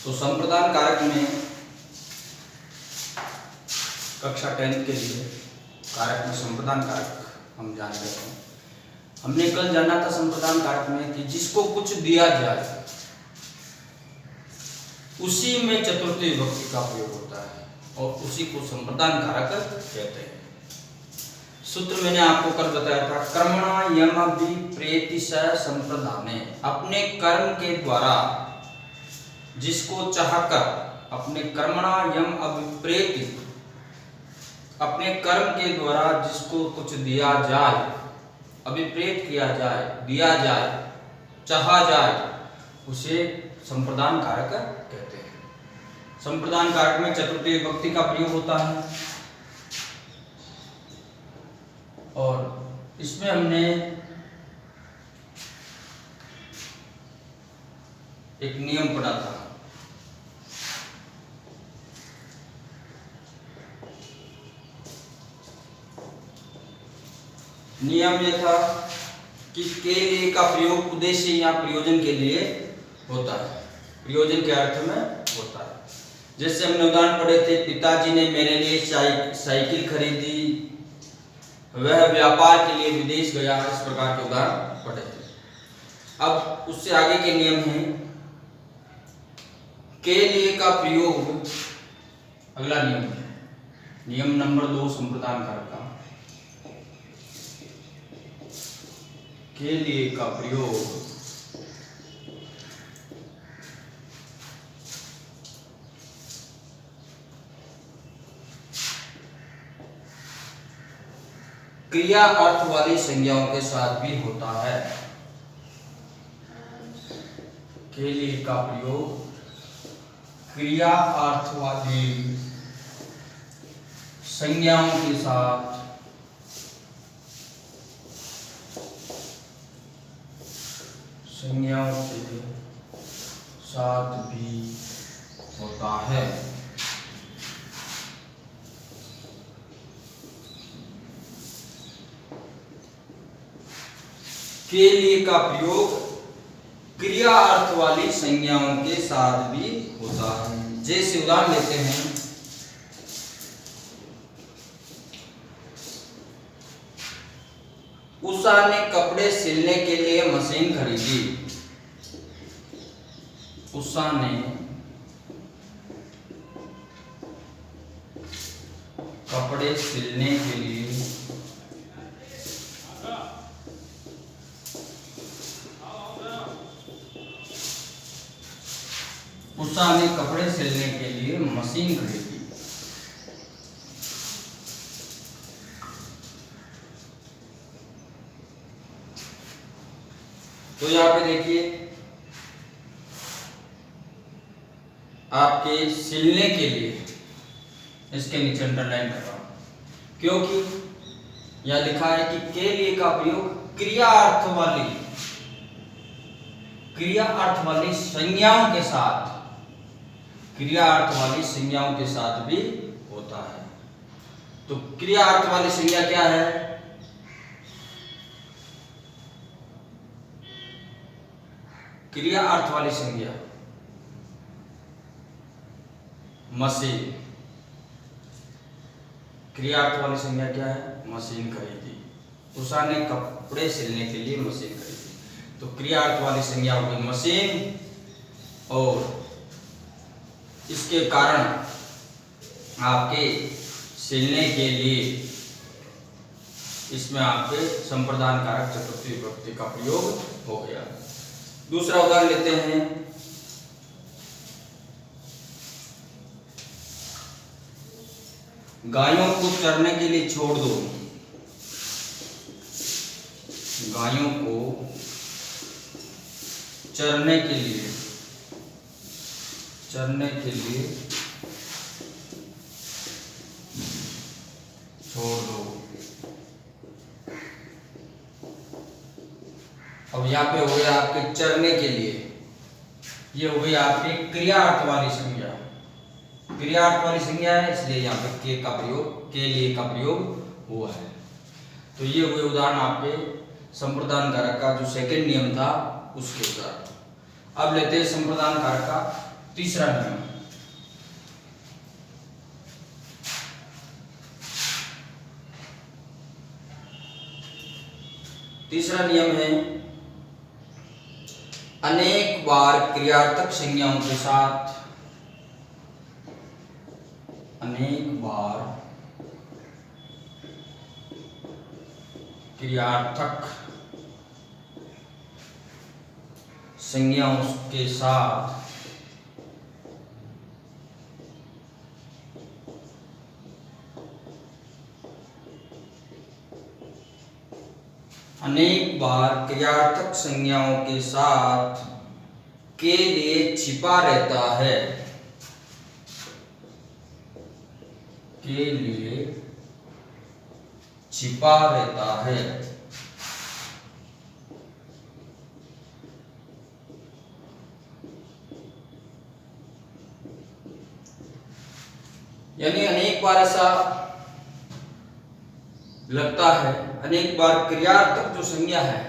तो संप्रदान कारक में कक्षा 10th के लिए कारक में संप्रदान कारक हम जान रहे हैं। हमने कल जाना था संप्रदान कारक में कि जिसको कुछ दिया जाए उसी में चतुर्थी विभक्ति का प्रयोग होता है और उसी को संप्रदान कारक कहते हैं। सूत्र मैंने आपको कल बताया था, कर्मणा यम अभिप्रेति स संप्रदाने, अपने कर्म के द्वारा जिसको चाहकर, अपने कर्मणा यम अभिप्रेति, अपने कर्म के द्वारा जिसको कुछ दिया जाए, अभिप्रेत किया जाए, दिया जाए, चाहा जाए, उसे संप्रदान कारक कहते हैं। संप्रदान कारक में चतुर्थी विभक्ति का प्रयोग होता है और इसमें हमने एक नियम पढ़ा था। नियम यह था कि के लिए का प्रयोग उद्देश्य या प्रयोजन के लिए होता है, प्रयोजन के अर्थ में होता है। जैसे हमने उदाहरण पढ़े थे, पिताजी ने मेरे लिए साइकिल खरीदी, वह व्यापार के लिए विदेश गया, इस प्रकार के उदाहरण पढ़े थे। अब उससे आगे के नियम हैं, के लिए का प्रयोग, अगला नियम है नियम नंबर 2 संप्रदान कारक का, के लिए का प्रयोग क्रिया अर्थ वाली संज्ञाओं के साथ भी होता है। के लिए का प्रयोग क्रिया अर्थ वाली संज्ञाओं के साथ भी होता है। के लिए का प्रयोग क्रिया अर्थ वाली संज्ञाओं के साथ भी होता है। जैसे उदाहरण लेते हैं, उषा ने कपड़े सिलने के लिए मशीन खरीदी। उषा ने कपड़े सिलने के लिए मशीन खरीदी। तो यहाँ पे देखिए, आपके सिलने के लिए, इसके नीचे अंडरलाइन कर रहा हूं क्योंकि यह लिखा है कि के लिए का प्रयोग क्रिया अर्थ वाली संज्ञाओं के साथ, क्रिया अर्थ वाली संज्ञाओं के साथ भी होता है। तो क्रिया अर्थ वाली संज्ञा क्या है? क्रिया अर्थ वाली संज्ञा मशीन। क्रिया अर्थ वाली संज्ञा क्या है? मशीन खरीदी। उषा ने कपड़े सिलने के लिए मशीन खरीदी। तो क्रिया अर्थ वाली संज्ञा हो गई मशीन, और इसके कारण आपके सिलने के लिए इसमें आपके संप्रदान कारक चतुर्थी विभक्ति का प्रयोग हो गया। दूसरा उदाहरण लेते हैं, गायों को चरने के लिए छोड़ दो। गायों को चरने के लिए छोड़ दो। अब यहाँ पे हो गया आपके चरने के लिए, ये हो गई आपकी क्रिया अर्थ वाली संज्ञा। क्रिया अर्थ वाली संज्ञा है, इसलिए यहाँ पे के का प्रयोग, के लिए का प्रयोग हुआ है। तो ये हुए उदाहरण आपके संप्रदान कारक का जो सेकंड नियम था उसके उदाहरण। अब लेते हैं संप्रदान कारक का तीसरा नियम, तीसरा नियम है अनेक बार क्रियार्थक संज्ञाओं के साथ, अनेक बार क्रियार्थक संज्ञाओं के साथ अनेक बार क्रियार्थक संज्ञाओं के साथ के लिए छिपा रहता है, के लिए छिपा रहता है। यानी अनेक बार ऐसा लगता है, अनेक बार क्रियार्थक जो संज्ञा है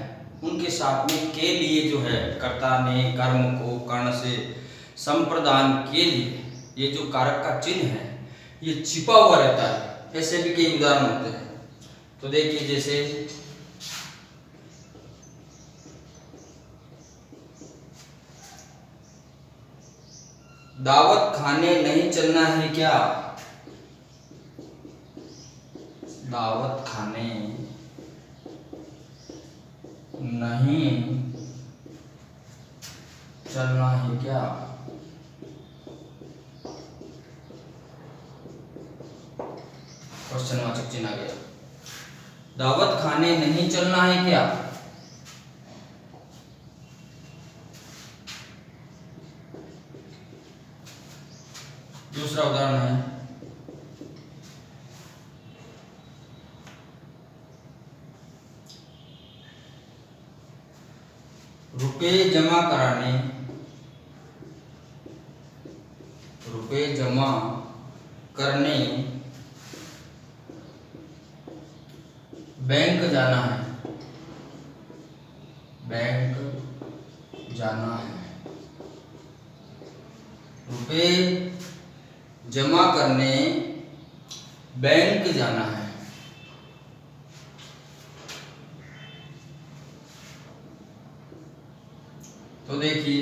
उनके साथ में के लिए जो है कर्ता ने कर्म को कर्ण से संप्रदान के लिए ये जो कारक का चिन्ह है ये छिपा हुआ रहता है। ऐसे भी कई उदाहरण होते हैं। तो देखिए जैसे दावत खाने नहीं चलना है क्या, दावत खाने नहीं चलना है क्या। क्वेश्चनवाचक चिन्ह आ गया। दावत खाने नहीं चलना है क्या। दूसरा उदाहरण है रुपए जमा कराने, रुपए जमा करने बैंक जाना है, बैंक जाना है। रुपए जमा करने बैंक जाना है। तो देखिए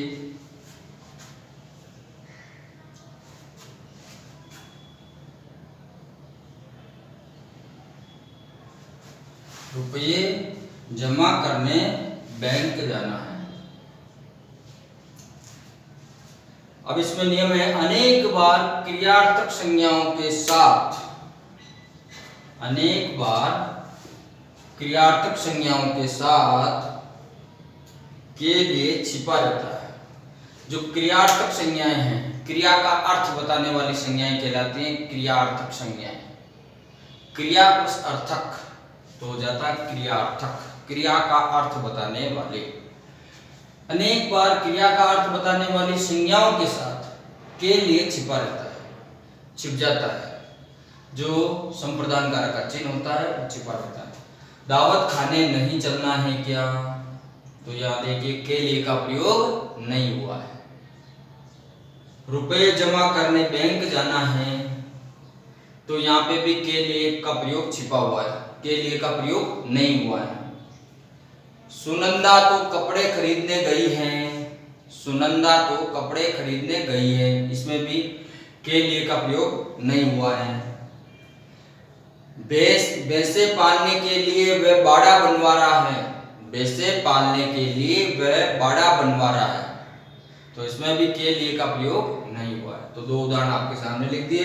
रुपये जमा करने बैंक जाना है। अब इसमें नियम है अनेक बार क्रियार्थक संज्ञाओं के साथ, अनेक बार क्रियार्थक संज्ञाओं के साथ के लिए छिपा रहता है। जो क्रियार्थक संज्ञाएं हैं, क्रिया का अर्थ बताने वाली संज्ञाएं कहलाती हैं क्रियार्थक संज्ञाएं। क्रिया प्लस अर्थक तो हो जाता है क्रियार्थक, क्रिया का अर्थ बताने वाले। अनेक बार क्रिया का अर्थ बताने वाली संज्ञाओं के साथ के लिए छिपा रहता है, छिप जाता है। जो संप्रदान कारक का चिन्ह होता है वो छिपा रहता है। दावत खाने नहीं चलना है क्या, तो यहाँ देखिए के लिए का प्रयोग नहीं हुआ है। रुपए जमा करने बैंक जाना है, तो यहाँ पे भी के लिए का प्रयोग छिपा हुआ है, के लिए का प्रयोग नहीं हुआ है। सुनंदा तो कपड़े खरीदने गई है, सुनंदा तो कपड़े खरीदने गई है, इसमें भी के लिए का प्रयोग नहीं हुआ है। भैंसे पालने के लिए वह बाड़ा बनवा रहा है, भैंसे पालने के लिए वह बाड़ा बनवा रहा है, तो इसमें भी के लिए का प्रयोग नहीं हुआ है। तो दो उदाहरण आपके सामने लिख दिए।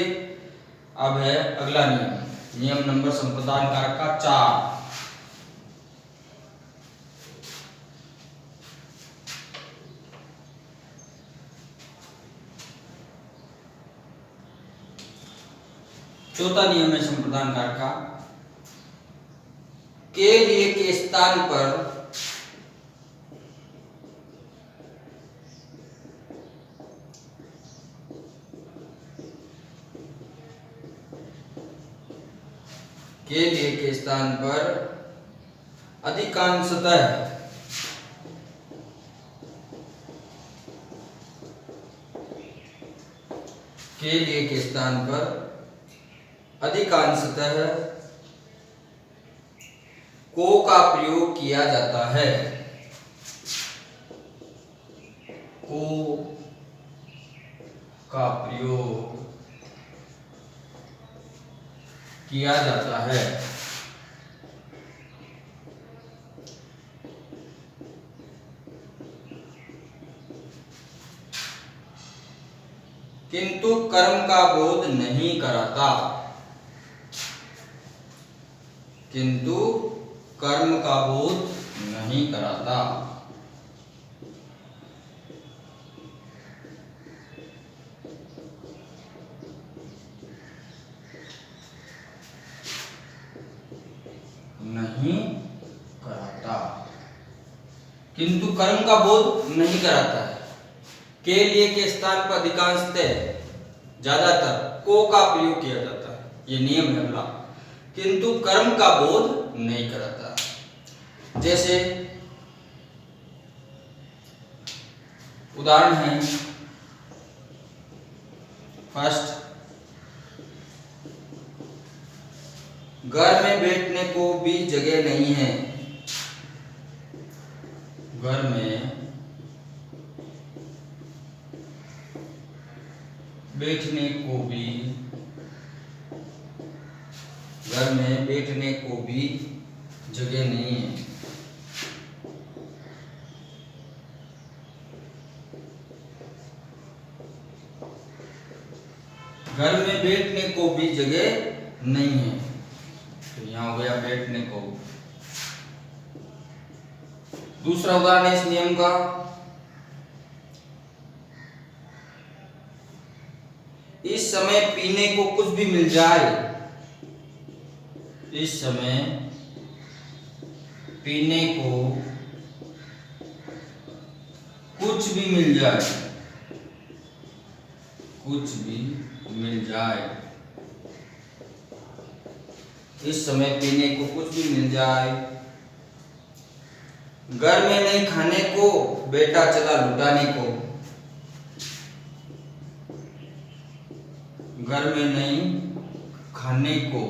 अब है अगला नियम, नियम नंबर संप्रदान कारक का 4। चौथा नियम है संप्रदान कारक का, के लिए के स्थान पर के लिए के स्थान पर अधिकांशतः के लिए के स्थान पर अधिकांशतः को का प्रयोग किया जाता है। को का प्रयोग किया जाता है। किंतु कर्म का बोध नहीं कराता। किंतु कर्म का बोध नहीं कराता। नहीं कराता, किंतु कर्म का बोध नहीं कराता है। के लिए के स्थान पर अधिकांशतः ज्यादातर को का प्रयोग किया जाता है, ये नियम है अगला। किंतु कर्म का बोध नहीं कराता। जैसे उदाहरण है, फर्स्ट, घर में बैठने को भी जगह नहीं है। घर में बैठने को भी, घर में बैठने को भी जगह नहीं है। घर में बैठने को भी जगह नहीं है, तो यहां हो गया बैठने को। दूसरा उदाहरण है इस नियम का, इस समय पीने को कुछ भी मिल जाए। इस समय पीने को कुछ भी मिल जाए। कुछ भी मिल जाए। इस समय पीने को कुछ भी मिल जाए। घर में नहीं खाने को, बेटा चला लुटाने को। घर में नहीं खाने को,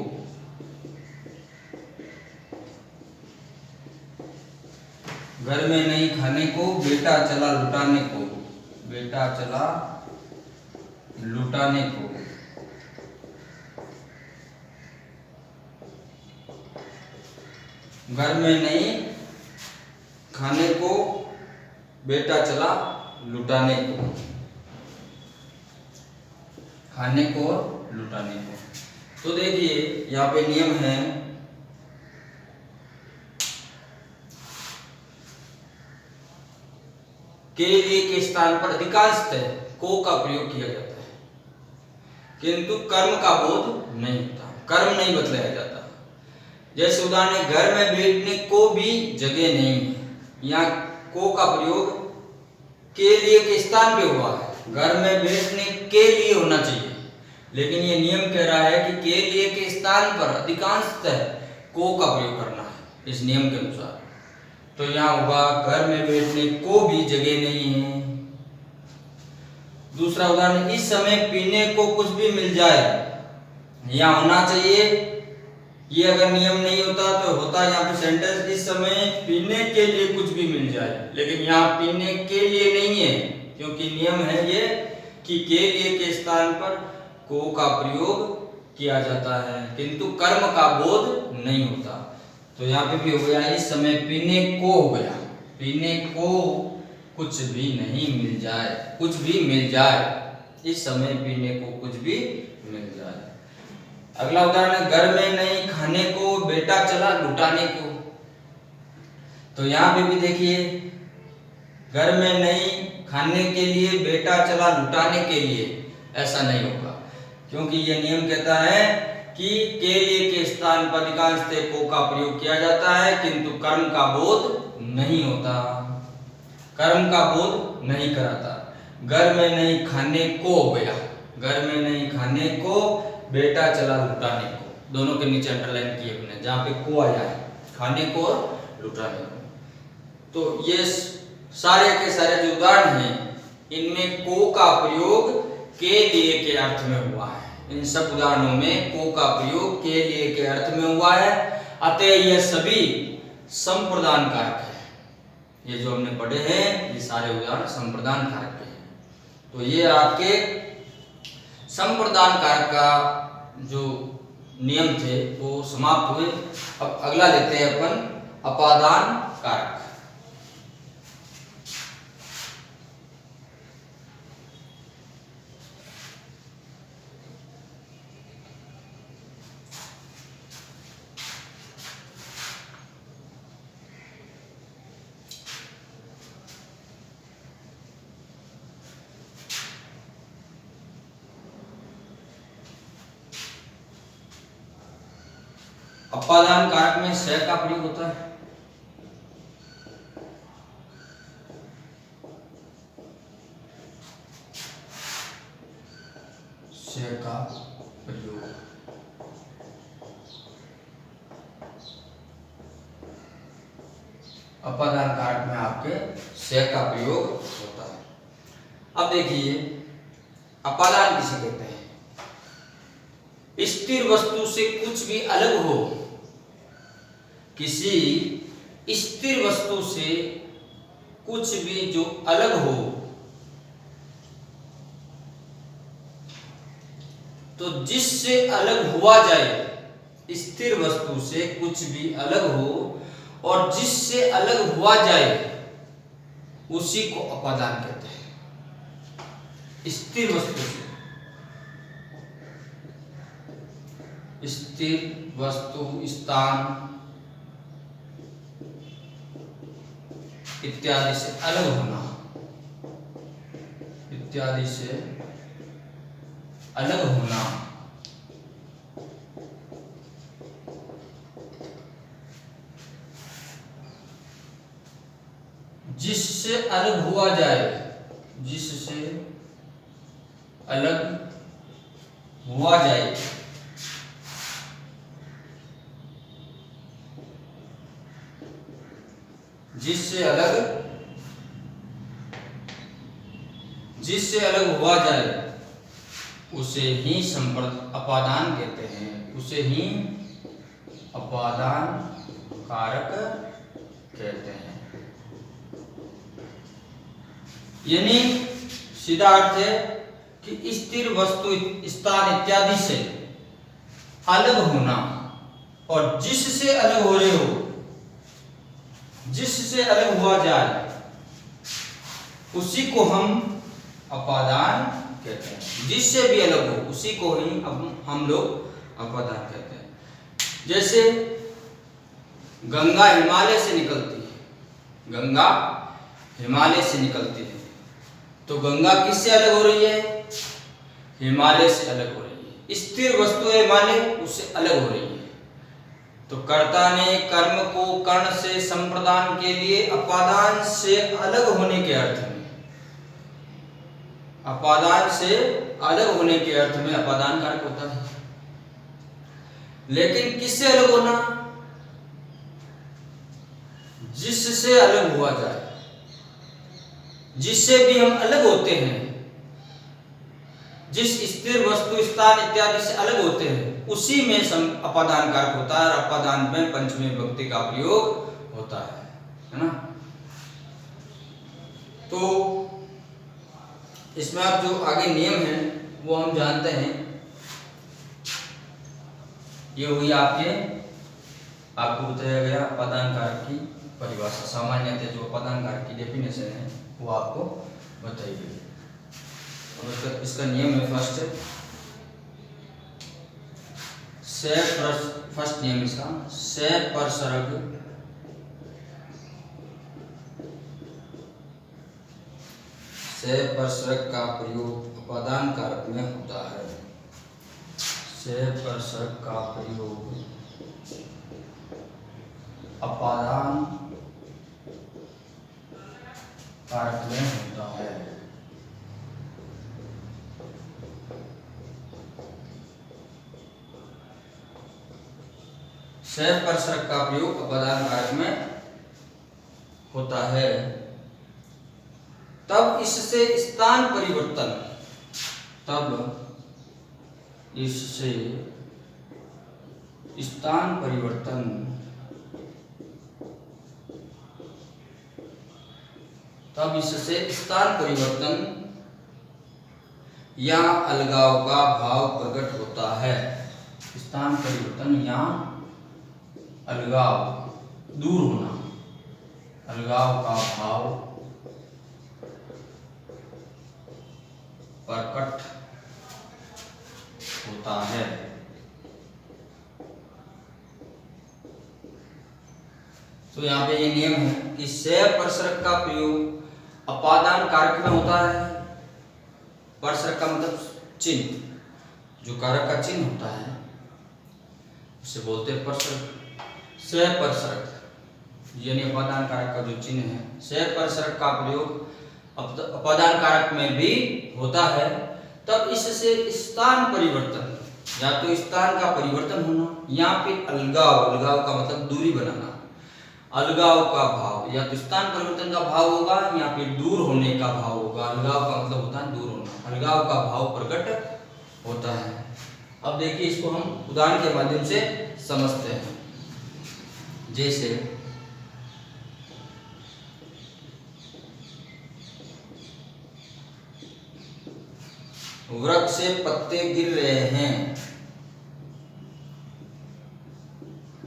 घर में नहीं खाने को, बेटा चला लुटाने को। बेटा चला लुटाने को। घर में नहीं खाने को, बेटा चला लुटाने को। खाने को और लुटाने को। तो देखिए यहाँ पे नियम है, के लिए के स्थान पर अधिकांशतः को का प्रयोग किया जाता है, किंतु कर्म का बोध नहीं होता, कर्म नहीं बतलाया जाता। जैसे उदाहरण है, घर में बैठने को भी जगह नहीं है। यहाँ को का प्रयोग के लिए के स्थान पे हुआ है। घर में बैठने के लिए होना चाहिए, लेकिन ये नियम कह रहा है कि के लिए के स्थान पर अधिकांशतः को का प्रयोग करना है इस नियम के अनुसार। तो यहाँ होगा घर में बैठने को भी जगह नहीं है। दूसरा उदाहरण, इस समय पीने को कुछ भी मिल जाए। यहाँ होना चाहिए, ये अगर नियम नहीं होता तो होता यहाँ पे सेंटेंस, इस समय पीने के लिए कुछ भी मिल जाए। लेकिन यहाँ पीने के लिए नहीं है, क्योंकि नियम है ये कि के लिए के स्थान पर को का प्रयोग किया जाता है, किंतु कर्म का बोध नहीं होता। तो यहाँ पे भी हो गया, इस समय पीने को हो गया, पीने को कुछ भी नहीं मिल जाए। कुछ भी मिल जाए, इस समय पीने को कुछ भी मिल जाए। अगला उदाहरण है, घर में नहीं खाने को, बेटा चला लुटाने को। तो यहाँ पे भी देखिए, घर में नहीं खाने के लिए, बेटा चला लुटाने के लिए, ऐसा नहीं होगा, क्योंकि यह नियम कहता है कि के लिए के स्थान पर अधिकांशतः को का प्रयोग किया जाता है, किंतु कर्म का बोध नहीं होता, कर्म का बोध नहीं कराता। घर में नहीं खाने को हो गया, घर में नहीं खाने को, बेटा चला लुटाने को। दोनों के नीचे अंडरलाइन किए अपने, जहाँ पे को आया है, खाने को और लुटाने को। तो ये सारे के सारे जो उदाहरण हैं, इनमें को का प्रयोग के लिए के अर्थ में हुआ है। इन सब उदाहरणों में को का प्रयोग के लिए के अर्थ में हुआ है, अतः यह सभी संप्रदान कारक है। ये जो हमने पढ़े हैं ये सारे उदाहरण संप्रदान कारक के हैं। तो ये आपके संप्रदान कारक का जो नियम थे वो समाप्त हुए। अब अगला लेते हैं अपन अपादान कारक। अपादान कारक में से का प्रयोग होता है। से का प्रयोग अपादान कारक में आपके से का प्रयोग होता है। अब देखिए अपादान किसे कहते हैं? स्थिर वस्तु से कुछ भी अलग हो, किसी स्थिर वस्तु से कुछ भी जो अलग हो, तो जिससे अलग हुआ जाए, स्थिर वस्तु से कुछ भी अलग हो और जिससे अलग हुआ जाए उसी को अपादान कहते हैं। स्थिर वस्तु से, स्थिर वस्तु, स्थान इत्यादि से अलग होना, इत्यादि से अलग होना, जिससे अलग हुआ जाए, जिससे अलग हुआ जाए, जिससे अलग हुआ जाए उसे ही अपादान कहते हैं, उसे ही अपादान कारक कहते हैं। यानी सीधा अर्थ है कि स्थिर वस्तु, स्थान इत्यादि से अलग होना और जिससे अलग हो रहे हो, जिससे अलग हुआ जाए उसी को हम अपादान कहते हैं। जिससे भी अलग हो उसी को ही हम लोग अपादान कहते हैं। जैसे गंगा हिमालय से निकलती है, गंगा हिमालय से निकलती है, तो गंगा किससे अलग हो रही है? हिमालय से अलग हो रही है। स्थिर वस्तु है हिमालय, उससे अलग हो रही है। तो कर्ता ने कर्म को कर्ण से संप्रदान के लिए अपादान से अलग होने के अर्थ में, अपादान से अलग होने के अर्थ में अपादान कारक होता है। लेकिन किससे अलग होना? जिससे अलग हुआ जाए, जिससे भी हम अलग होते हैं, जिस स्थिर वस्तु, स्थान इत्यादि से अलग होते हैं उसी में अपादान कारक होता है। और अपादान में पंचमी विभक्ति का प्रयोग होता है ना। तो इसमें आप जो आगे नियम है वो हम जानते हैं। ये हुई आपको बताया गया अपादान कारक की परिभाषा, सामान्यतः जो अपादान कारक की डेफिनेशन है वो आपको बताई गई। अब इसका नियम है फर्स्ट नियम इसका, से परसर्ग का प्रयोग अपादान कारक में होता है। से परसर्ग का प्रयोग अपादान कारक में होता है। से परसर्ग का प्रयोग अपादान कारक में होता है। तब इससे स्थान परिवर्तन, तब इससे स्थान परिवर्तन या अलगाव का भाव प्रकट होता है। स्थान परिवर्तन या अलगाव, दूर होना, अलगाव का भाव प्रकट होता है। तो यहाँ पे ये नियम है कि से परसरक का प्रयोग अपादान कारक में होता है। परसरक का मतलब चिन्ह, जो कारक का चिन्ह होता है उसे बोलते हैं परसरक। से परसरक यानी अपादान कारक का जो चिन्ह है, से परसरक का प्रयोग अपादान कारक में भी होता है। तब इससे स्थान परिवर्तन, या तो स्थान का परिवर्तन होना या फिर अलगाव, अलगाव का मतलब दूरी बनाना, अलगाव का भाव, या तो स्थान परिवर्तन का भाव होगा या फिर दूर होने का भाव होगा। अलगाव का मतलब होता है दूर होना, अलगाव का भाव प्रकट होता है। अब देखिए इसको हम उदाहरण के माध्यम से समझते हैं। जैसे वृक्ष से पत्ते गिर रहे हैं,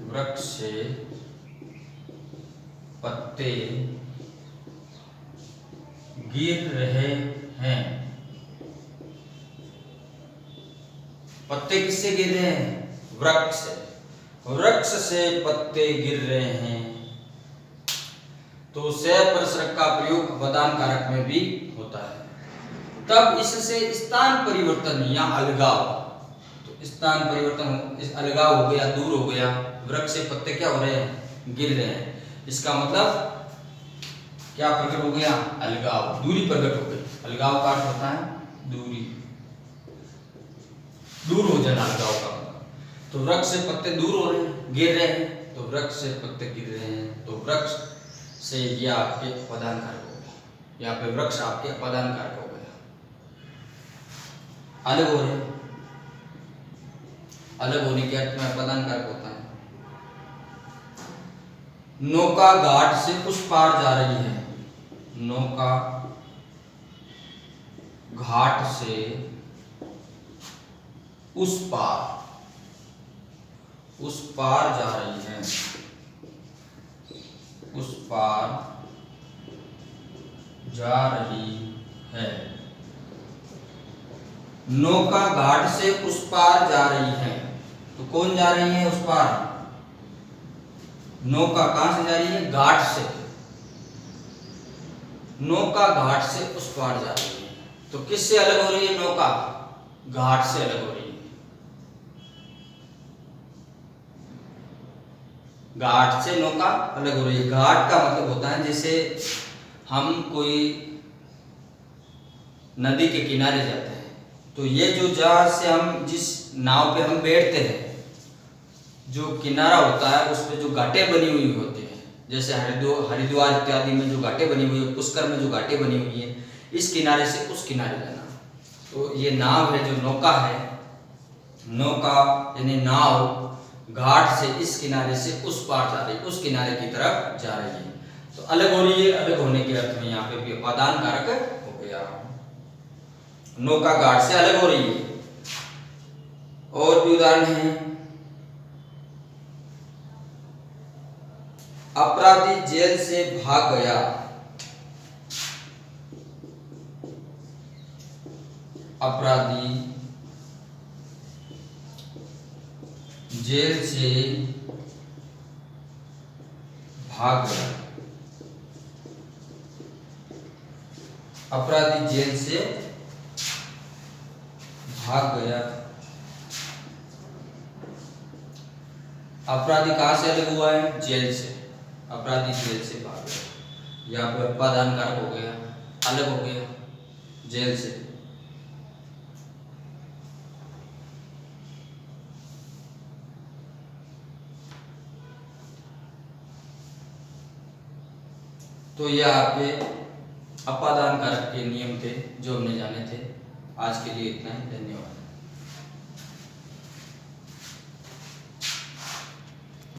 वृक्ष से पत्ते गिर रहे हैं। पत्ते किससे गिर रहे हैं? वृक्ष से। वृक्ष से पत्ते गिर रहे हैं। तो से परसरक का प्रयोग अपादान कारक में भी होता है। तब इससे स्थान परिवर्तन या अलगाव, तो स्थान परिवर्तन, इस अलगाव हो गया, दूर हो गया। वृक्ष से पत्ते क्या हो रहे हैं? गिर रहे हैं। इसका मतलब क्या प्रकट हो गया? अलगाव, दूरी प्रकट हो गई। अलगाव का अर्थ होता है दूरी, दूर हो जाना अलगाव का। तो वृक्ष से पत्ते दूर हो रहे हैं, गिर रहे हैं, तो वृक्ष से पत्ते गिर रहे हैं। तो वृक्ष से ये आपके अपादान कारक हो गया, यहाँ पे वृक्ष आपके अपादान कारक हो गया, अलग हो रहे। अलग होने के अर्थ में अपादान कारक होता है। नौका घाट से उस पार जा रही है, नौका घाट से उस पार जा रही है, उस पार जा रही है। नौका घाट से उस पार जा रही है, तो कौन जा रही है उस पार? नौका कहां से जा रही है? घाट से। नौका घाट से उस पार जा रही है, तो किससे अलग हो रही है नौका? घाट से अलग हो रही है। घाट से नौका अलग हो रही है। घाट का मतलब होता है जैसे हम कोई नदी के किनारे जाते हैं, तो ये जो जहाज से हम जिस नाव पे हम बैठते हैं, जो किनारा होता है उस पे जो घाटें बनी हुई होती हैं, जैसे हरिद्वार इत्यादि में जो घाटें बनी हुई है, पुष्कर में जो घाटें बनी हुई है, इस किनारे से उस किनारे जाना। तो ये नाव है, जो नौका है, नौका यानी नाव घाट से इस किनारे से उस पार जा रही है, उस किनारे की तरफ जा रही है। तो अलग हो रही है। अलग होने के अर्थ में यहाँ पे भी अपादान कारक हो गया। नौका घाट से अलग हो रही है। और भी उदाहरण है। अपराधी जेल से भाग गया, अपराधी जेल से भाग गया, अपराधी जेल से भाग गया। अपराधी कहां से अलग हुआ है? जेल से। अपराधी जेल से भाग गया, यहाँ पे अपादान कारक हो गया, अलग हो गया जेल से। तो यह आपके अपादान कारक के नियम थे जो हमने जाने थे। आज के लिए इतना ही, धन्यवाद।